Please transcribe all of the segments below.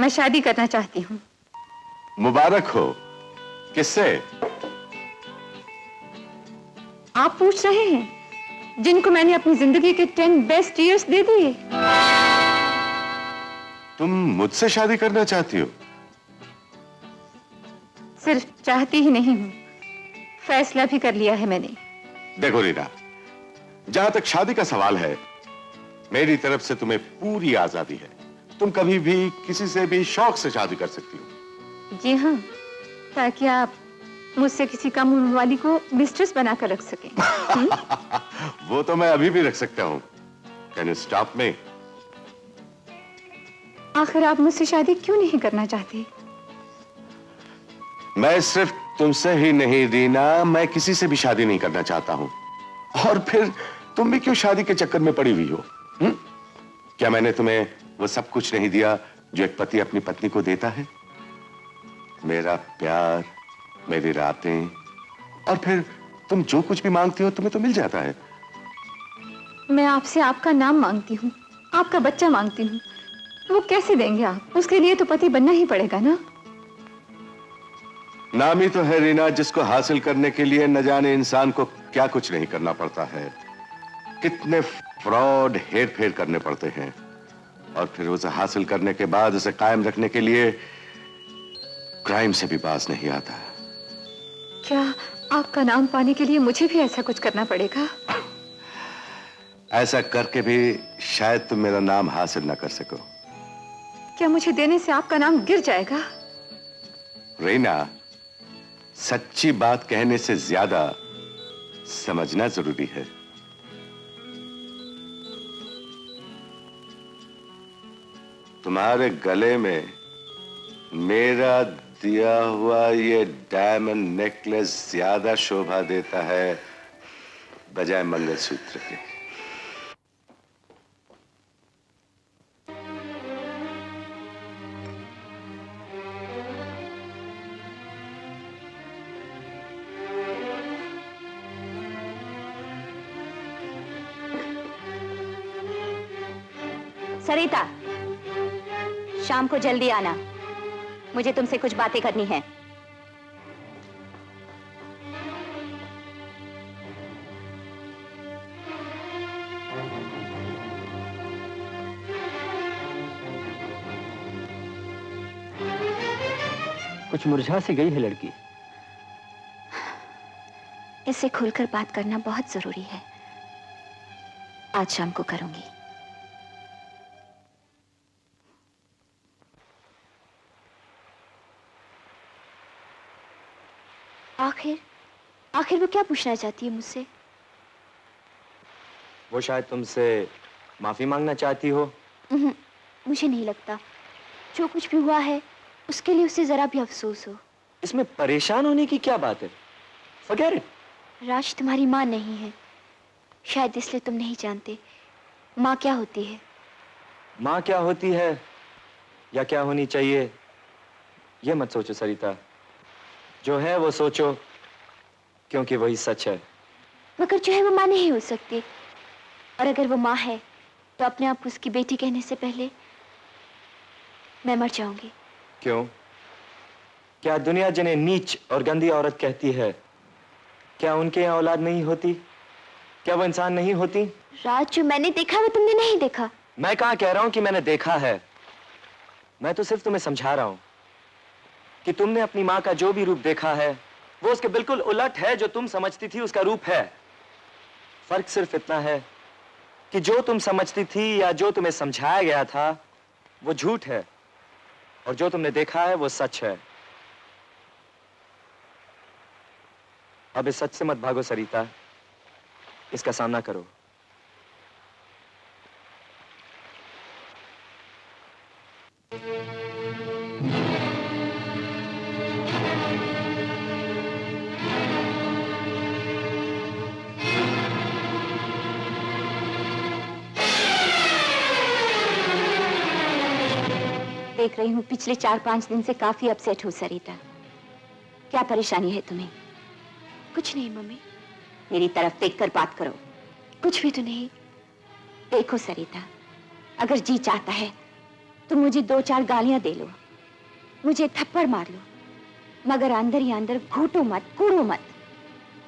मैं शादी करना चाहती हूँ। मुबारक हो। किससे? आप पूछ रहे हैं जिनको मैंने अपनी जिंदगी के 10 बेस्ट ईयर्स दे दिए। तुम मुझसे शादी करना चाहती हो? सिर्फ चाहती ही नहीं हूँ, फैसला भी कर लिया है मैंने। देखो रीना, जहां तक शादी का सवाल है, मेरी तरफ से तुम्हें पूरी आजादी है। तुम कभी भी किसी से भी शौक से शादी कर सकती हो। जी हाँ, ताकि आप मुझसे किसी कम उम्र वाली को मिस्ट्रेस बनाकर रख सकें। वो तो मैं अभी भी रख सकता हूँ। Can you stop me? आखिर आप मुझसे शादी क्यों नहीं करना चाहते? मैं सिर्फ तुमसे ही नहीं रीना, मैं किसी से भी शादी नहीं करना चाहता हूं। और फिर तुम भी क्यों शादी के चक्कर में पड़ी हुई हो? क्या मैंने तुम्हें वो सब कुछ नहीं दिया जो एक पति अपनी पत्नी को देता है? मेरा प्यार, मेरी रातें, और फिर तुम जो कुछ भी मांगती हो तुम्हें तो मिल जाता है। मैं आपसे आपका नाम मांगती हूँ, आपका बच्चा मांगती हूँ, वो कैसे देंगे आप? उसके लिए तो पति बनना ही पड़ेगा ना। नाम ही तो है रीना, जिसको हासिल करने के लिए न जाने इंसान को क्या कुछ नहीं करना पड़ता है। कितने फ्रॉड, हेर फेर करने पड़ते हैं, और फिर उसे हासिल करने के बाद उसे कायम रखने के लिए क्राइम से भी बाज नहीं आता। क्या आपका नाम पाने के लिए मुझे भी ऐसा कुछ करना पड़ेगा? ऐसा करके भी शायद तुम मेरा नाम हासिल न कर सको। क्या मुझे देने से आपका नाम गिर जाएगा? रीना, सच्ची बात कहने से ज्यादा समझना जरूरी है। तुम्हारे गले में मेरा दिया हुआ ये डायमंड नेकलेस ज्यादा शोभा देता है बजाय मंगलसूत्र के। सरिता, शाम को जल्दी आना, मुझे तुमसे कुछ बातें करनी है। कुछ मुरझा सी गई है लड़की। इससे खुलकर बात करना बहुत जरूरी है। आज शाम को करूंगी। आखिर वो क्या पूछना चाहती है मुझसे? वो शायद तुमसे माफी मांगना चाहती हो। मुझे नहीं लगता। जो कुछ भी हुआ है उसके लिए उसे जरा भी अफसोस हो। इसमें परेशान होने की क्या बात है? Forget it. राज तुम्हारी माँ नहीं है, शायद इसलिए तुम नहीं जानते माँ क्या होती है। माँ क्या होती है या क्या होनी चाहिए, ये मत सोचो सरिता। जो है वो सोचो, क्योंकि वही सच है। मगर जो है वो माँ नहीं हो सकती, और अगर वो माँ है तो अपने आप को उसकी बेटी कहने से पहले मैं मर जाऊंगी। क्यों? क्या दुनिया जिन्हें नीच और गंदी औरत कहती है, क्या उनके यहाँ औलाद नहीं होती? क्या वो इंसान नहीं होती? राज, जो मैंने देखा वो तुमने नहीं देखा। मैं कहाँ कह रहा हूं कि मैंने देखा है। मैं तो सिर्फ तुम्हें समझा रहा हूं कि तुमने अपनी माँ का जो भी रूप देखा है वो उसके बिल्कुल उलट है जो तुम समझती थी उसका रूप है। फर्क सिर्फ इतना है कि जो तुम समझती थी या जो तुम्हें समझाया गया था वो झूठ है, और जो तुमने देखा है वो सच है। अब इस सच से मत भागो सरिता, इसका सामना करो। देख रही हूँ पिछले 4-5 दिन से काफी अपसेट हो सरिता। क्या परेशानी है तुम्हें? कुछ नहीं मम्मी। मेरी तरफ देखकर बात करो। कुछ भी तो नहीं। देखो सरिता, अगर जी चाहता है तो मुझे 2-4 गालियां दे लो, मुझे थप्पड़ मार लो, मगर अंदर ही अंदर घूटो मत, कूड़ो मत।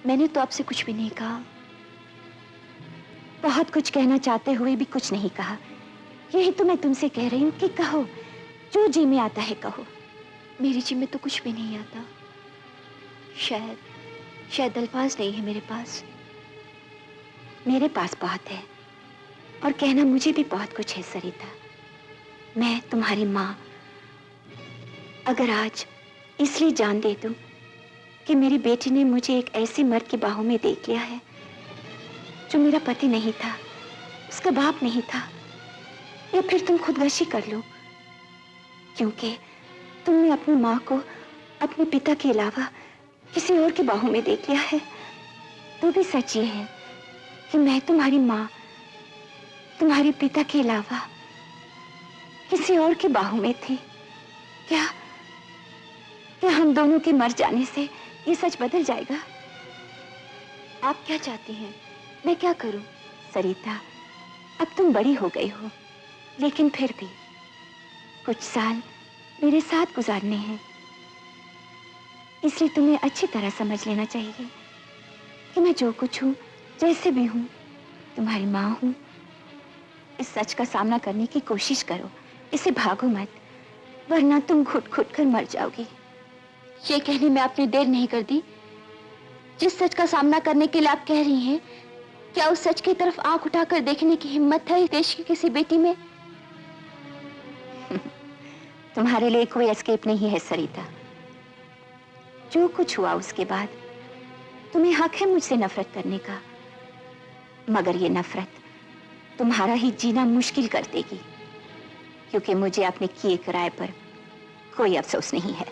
मैंने तो आपसे कुछ भी नहीं कहा, बहुत कुछ कहना चाहते हुए भी कुछ नहीं कहा। यही तो मैं तुमसे कह रही हूं कि कहो, जो जी में आता है कहो। मेरी जी में तो कुछ भी नहीं आता। शायद अल्फाज नहीं है मेरे पास। मेरे पास बहुत है, और कहना मुझे भी बहुत कुछ है सरिता। मैं तुम्हारी माँ अगर आज इसलिए जान दे दूं कि मेरी बेटी ने मुझे एक ऐसे मर्द की बाहों में देख लिया है जो मेरा पति नहीं था, उसका बाप नहीं था, या फिर तुम खुदकशी कर लो, क्योंकि तुमने अपनी माँ को अपने पिता के अलावा किसी और की बाहों में देख लिया है, तो भी सच ये है कि मैं तुम्हारी माँ तुम्हारे पिता के अलावा किसी और की बाहों में थी। क्या हम दोनों के मर जाने से ये सच बदल जाएगा? आप क्या चाहती हैं? मैं क्या करूं? सरिता, अब तुम बड़ी हो गई हो, लेकिन फिर भी कुछ साल मेरे साथ गुजारने हैं, इसलिए तुम्हें अच्छी तरह समझ लेना चाहिए कि मैं जो कुछ हूं, जैसे भी हूं, तुम्हारी माँ हूं। इस सच का सामना करने की कोशिश करो, इसे भागो मत, वरना तुम घुट घुट कर मर जाओगी। ये कहने में आपने देर नहीं कर दी। जिस सच का सामना करने के लिए आप कह रही हैं, क्या उस सच की तरफ आंख उठाकर देखने की हिम्मत है इस देश की किसी बेटी में? तुम्हारे लिए कोई एस्केप नहीं है सरिता। जो कुछ हुआ उसके बाद तुम्हें हक है मुझसे नफरत करने का, मगर ये नफरत तुम्हारा ही जीना मुश्किल कर देगी, क्योंकि मुझे अपने किए कराए पर कोई अफसोस नहीं है।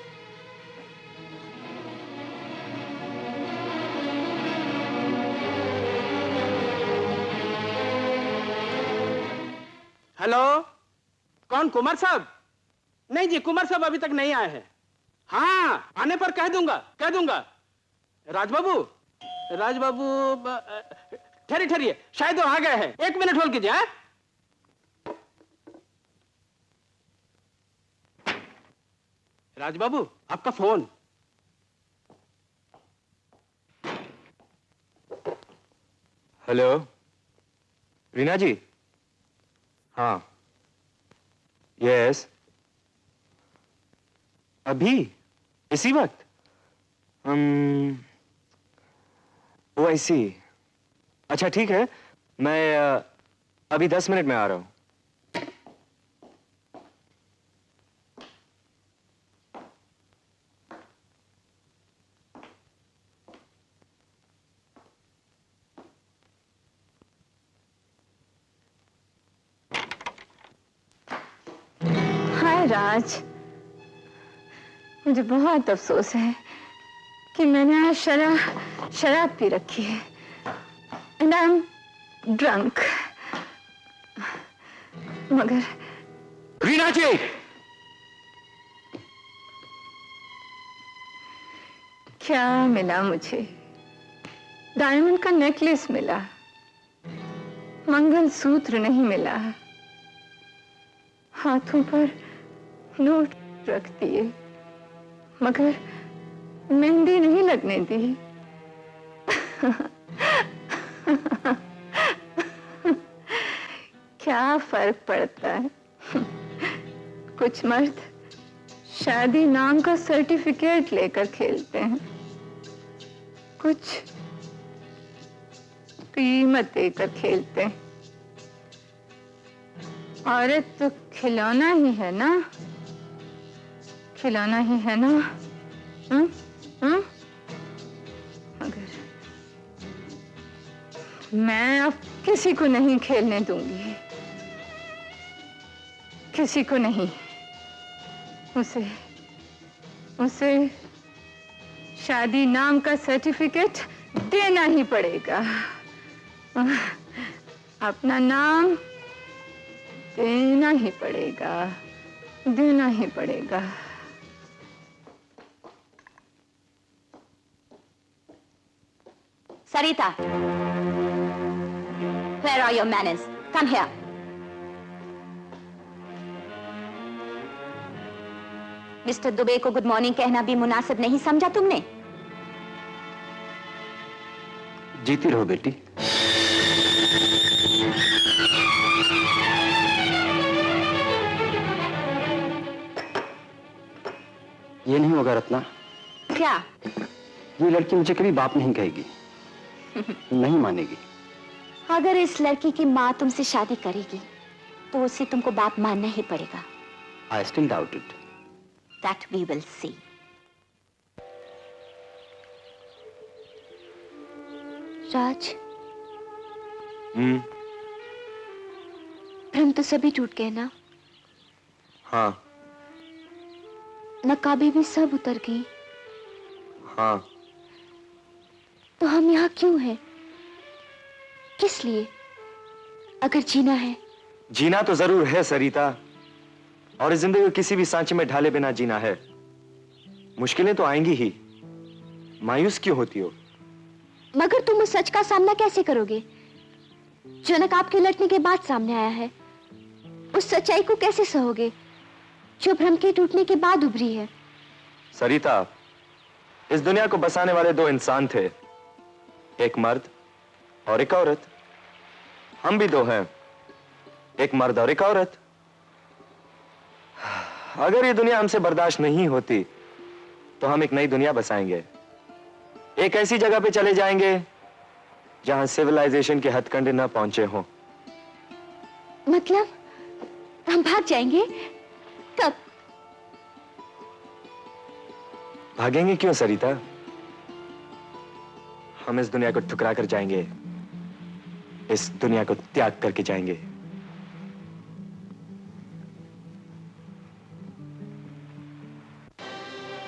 हेलो, कौन? कुमार साहब? नहीं जी, कुमार साहब अभी तक नहीं आए हैं। हाँ, आने पर कह दूंगा। राजबाबू ठहरिए, शायद वो आ गए हैं। 1 मिनट होल्ड कीजिए। हाँ, राजबाबू, आपका फोन। हेलो, रीना जी। हाँ, यस, अभी इसी वक्त? ओ आई सी। अच्छा ठीक है, मैं अभी 10 मिनट में आ रहा हूं। हाय राज, मुझे बहुत अफसोस है कि मैंने आज शराब पी रखी है, एंड आई एम ड्रंक। मगर रीना जी! क्या मिला मुझे? डायमंड का नेकलेस मिला, मंगलसूत्र नहीं मिला, हाथों पर नोट रख दिए, मगर मेहंदी नहीं लगने दी। क्या फर्क पड़ता है? कुछ मर्द शादी नाम का सर्टिफिकेट लेकर खेलते हैं, कुछ कीमत देकर खेलते हैं। औरत तो खिलौना ही है ना, खिलौना ही है ना। मगर मैं अब किसी को नहीं खेलने दूंगी, किसी को नहीं। उसे शादी नाम का सर्टिफिकेट देना ही पड़ेगा, अपना नाम देना ही पड़ेगा, देना ही पड़ेगा। Sarita, where are your manners? Come here. Mister Dubey को गुड मॉर्निंग कहना भी मुनासिब नहीं समझा तुमने? जीती रहो बेटी। ये नहीं होगा रत्ना। क्या? ये लड़की मुझे कभी बाप नहीं कहेगी। नहीं मानेगी। अगर इस लड़की की माँ तुमसे शादी करेगी तो उसे तुमको बाप मानना ही पड़ेगा। I still doubt it. That we will see. राज, भ्रम तो सभी टूट गए ना? हाँ। नकाबी भी सब उतर गई। हाँ। तो हम यहाँ क्यों हैं? किस लिए? अगर जीना है। जीना तो जरूर है सरिता, और इस जिंदगी को किसी भी सांचे में ढाले बिना जीना है। मुश्किलें तो आएंगी ही। मायूस क्यों होती हो? मगर तुम उस सच का सामना कैसे करोगे जो नकाब के लटने के बाद सामने आया है? उस सच्चाई को कैसे सहोगे जो भ्रम के टूटने के बाद उभरी है? सरिता, इस दुनिया को बसाने वाले दो इंसान थे, एक मर्द और एक औरत। हम भी दो हैं, एक मर्द और एक औरत। अगर ये दुनिया हमसे बर्दाश्त नहीं होती तो हम एक नई दुनिया बसाएंगे। एक ऐसी जगह पे चले जाएंगे जहां सिविलाइजेशन के हथकंडे ना पहुंचे हों। मतलब हम भाग जाएंगे? कब? भागेंगे क्यों सरिता? हम इस दुनिया को ठुकरा कर जाएंगे, इस दुनिया को त्याग करके जाएंगे।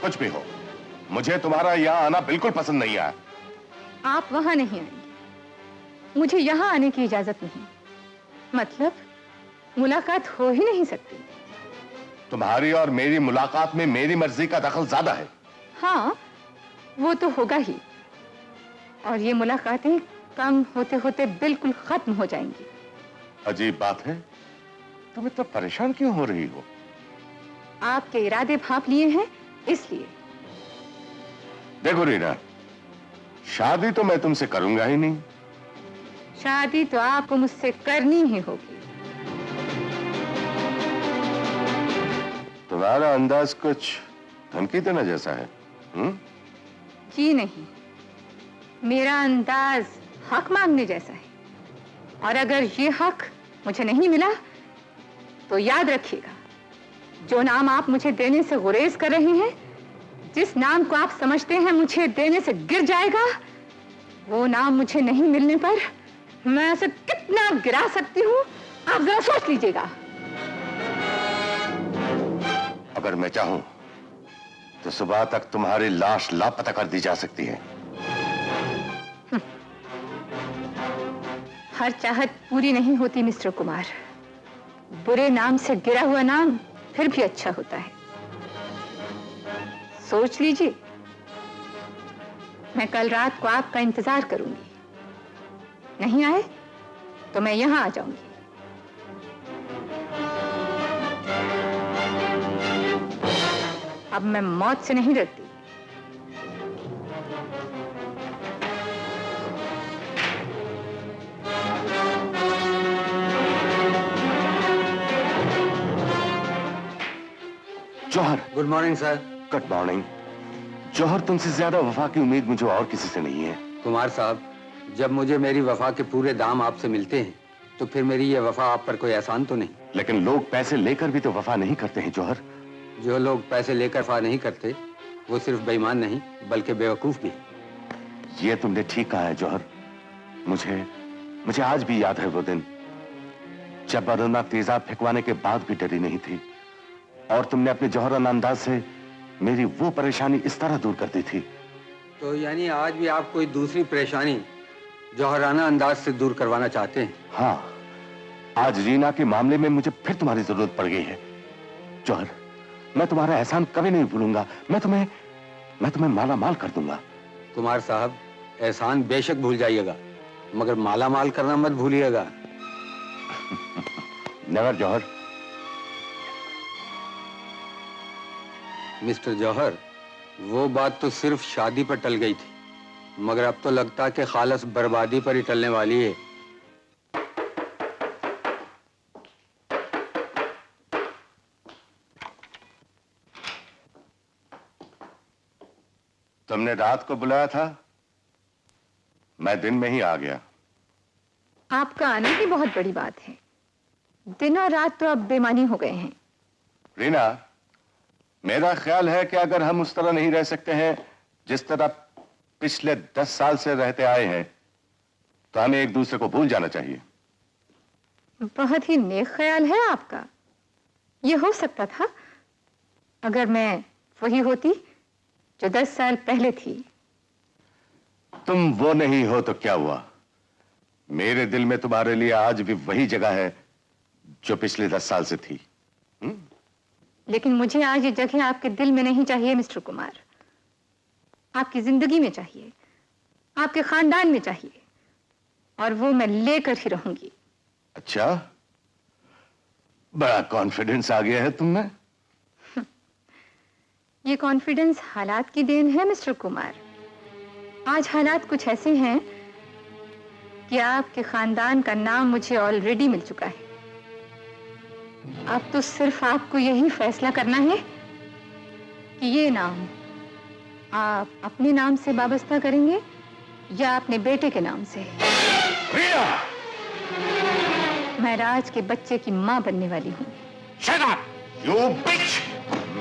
कुछ भी हो, मुझे तुम्हारा यहां आना बिल्कुल पसंद नहीं आया। आप वहां नहीं आएंगे, मुझे यहां आने की इजाजत नहीं। मतलब मुलाकात हो ही नहीं सकती। तुम्हारी और मेरी मुलाकात में मेरी मर्जी का दखल ज्यादा है। हाँ, वो तो होगा ही, और ये मुलाकातें कम होते होते बिल्कुल खत्म हो जाएंगी। अजीब बात है, तुम इतना परेशान क्यों हो रही हो? आपके इरादे भांप लिए हैं इसलिए। देखो रीना, शादी तो मैं तुमसे करूंगा ही नहीं। शादी तो आपको मुझसे करनी ही होगी। तुम्हारा अंदाज कुछ धमकी देना जैसा है। जी नहीं, मेरा अंदाज हक मांगने जैसा है, और अगर ये हक मुझे नहीं मिला तो याद रखिएगा, जो नाम आप मुझे देने से गुरेज कर रहे हैं, जिस नाम को आप समझते हैं मुझे देने से गिर जाएगा, वो नाम मुझे नहीं मिलने पर मैं उसे कितना गिरा सकती हूँ, आप जरा सोच लीजिएगा। अगर मैं चाहूं तो सुबह तक तुम्हारी लाश लापता कर दी जा सकती है। हर चाहत पूरी नहीं होती मिस्टर कुमार। बुरे नाम से गिरा हुआ नाम फिर भी अच्छा होता है। सोच लीजिए, मैं कल रात को आपका इंतजार करूंगी। नहीं आए तो मैं यहां आ जाऊंगी। अब मैं मौत से नहीं डरती। जौहर। Good morning sir. Good morning. जौहर, तुमसे ज्यादा वफा की उम्मीद मुझे और किसी से नहीं है। कुमार साहब, जब मुझे मेरी वफा के पूरे दाम आपसे मिलते हैं तो फिर मेरी ये वफा आप पर कोई एहसान तो नहीं? लेकिन लोग पैसे लेकर भी तो वफा नहीं करते हैं जौहर। जो लोग पैसे लेकर वफा नहीं करते वो सिर्फ बेईमान नहीं बल्कि बेवकूफ भी। ये तुमने ठीक कहा है जौहर। मुझे आज भी याद है वो दिन जब अरुणा तेजाब फेंकवाने के बाद भी डरी नहीं थी, और तुमने अपने जौहराना अंदाज से मेरी वो परेशानी इस तरह दूर कर दी थी। तो यानी आज भी आप कोई दूसरी परेशानी जौहराना अंदाज से दूर करवाना चाहते हैं? हाँ, आज रीना के मामले में मुझे फिर तुम्हारी जरूरत पड़ गई है। जौहर, मैं तुम्हारा एहसान कभी नहीं भूलूंगा। मैं तुम्हें माला माल कर दूंगा। कुमार साहब, एहसान बेशक भूल जाइएगा मगर माला माल करना मत भूलिएगा। नेवर जौहर। मिस्टर जौहर, वो बात तो सिर्फ शादी पर टल गई थी, मगर अब तो लगता है कि खालस बर्बादी पर ही टलने वाली है। तुमने रात को बुलाया था, मैं दिन में ही आ गया। आपका आना ही बहुत बड़ी बात है। दिन और रात तो अब बेमानी हो गए हैं। रीना, मेरा ख्याल है कि अगर हम उस तरह नहीं रह सकते हैं जिस तरह पिछले 10 साल से रहते आए हैं, तो हमें एक दूसरे को भूल जाना चाहिए। बहुत ही नेक ख्याल है आपका। ये हो सकता था अगर मैं वही होती जो 10 साल पहले थी। तुम वो नहीं हो तो क्या हुआ? मेरे दिल में तुम्हारे लिए आज भी वही जगह है जो पिछले 10 साल से थी। लेकिन मुझे आज ये जगह आपके दिल में नहीं चाहिए मिस्टर कुमार। आपकी जिंदगी में चाहिए, आपके खानदान में चाहिए, और वो मैं लेकर ही रहूंगी। अच्छा, बड़ा कॉन्फिडेंस आ गया है तुम में। ये कॉन्फिडेंस हालात की देन है मिस्टर कुमार। आज हालात कुछ ऐसे हैं कि आपके खानदान का नाम मुझे ऑलरेडी मिल चुका है। अब तो सिर्फ आपको यही फैसला करना है कि ये नाम आप अपने नाम से वाबस्ता करेंगे या अपने बेटे के नाम से। रीना! मैं राज के बच्चे की मां बनने वाली हूँ। Shut up, you bitch!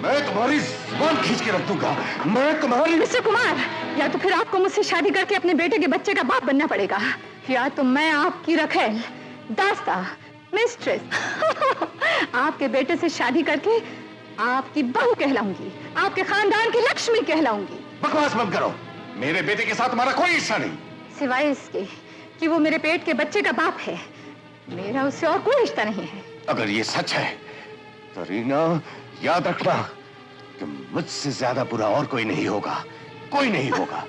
मैं तुम्हारी जुबान खींच के रख दूंगा। मैं तुम्हारी... मिस्टर कुमार, या तो फिर आपको मुझसे शादी करके अपने बेटे के बच्चे का बाप बनना पड़ेगा, या तो मैं आपकी रखेल, दास्ता, मिस्ट्रेस आपके बेटे से शादी करके आपकी बहू कहलाऊंगी, आपके खानदान की लक्ष्मी कहलाऊंगी। बकवास बंद करो। मेरे बेटे के साथ तुम्हारा कोई हिस्सा नहीं। सिवाय इसके कि वो मेरे पेट के बच्चे का बाप है, मेरा उससे और कोई रिश्ता नहीं है। अगर ये सच है तो रीना, याद रखना कि मुझसे ज्यादा बुरा और कोई नहीं होगा। कोई नहीं होगा।